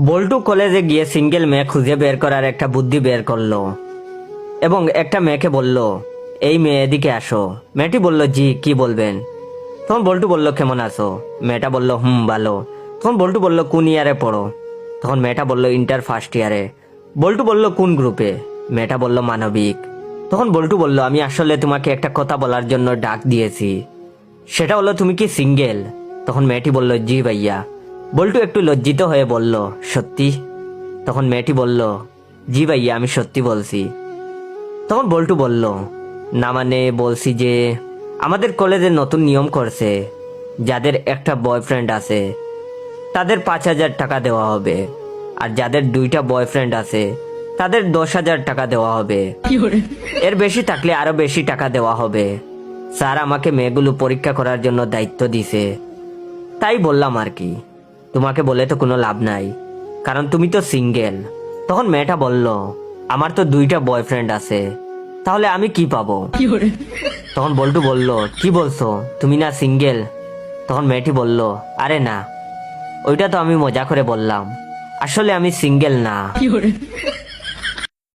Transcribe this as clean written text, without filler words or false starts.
বল্টু কলেজে গিয়ে সিঙ্গেল মেয়ে খুঁজে বের করার একটা বুদ্ধি বের করলো এবং একটা মেয়েকে বলল, এই মেয়ে এদিকে আসো। মেয়েটি বলল, জি কি বলবেন? তখন বল্টু বলল, কেমন আছো? মেয়েটা বলল, ভালো। তখন বল্টু বলল, কোন ইয়ারে পড়ো? তখন মেয়েটা বলল, ইন্টার ফার্স্ট ইয়ারে। বল্টু বলল, কোন গ্রুপে? মেয়েটা বলল, মানবিক। তখন বল্টু বলল, আমি আসলে তোমাকে একটা কথা বলার জন্য ডাক দিয়েছি, সেটা হলো তুমি কি সিঙ্গেল? তখন মেয়েটি বলল, জি ভাইয়া। বল্টু একটু লজ্জিত হয়ে বলল, সত্যি? তখন মেয়েটি বলল, জি ভাইয়া, আমি সত্যি বলছি। তখন বল্টু বলল, না মানে বলছি যে আমাদের কলেজে নতুন নিয়ম করছে, যাদের একটা বয়ফ্রেন্ড আছে তাদের 5,000 টাকা দেওয়া হবে, আর যাদের 2টা বয়ফ্রেন্ড আছে তাদের 10,000 টাকা দেওয়া হবে, এর বেশি থাকলে আরো বেশি টাকা দেওয়া হবে। স্যার আমাকে মেয়েগুলো পরীক্ষা করার জন্য দায়িত্ব দিছে, তাই বললাম আর কি। তোমাকে বলে তো কোনো লাভ নাই, কারণ তুমি তো সিঙ্গেল। তখন মেয়েটা বলল, আমার তো 2টা বয়ফ্রেন্ড আছে, তাহলে আমি কি পাবো? তখন বল্টু বলল, কি বলছো, তুমি না সিঙ্গেল? তখন মেয়েটি বলল, আরে না, ওইটা তো আমি মজা করে বললাম, আসলে আমি সিঙ্গেল না।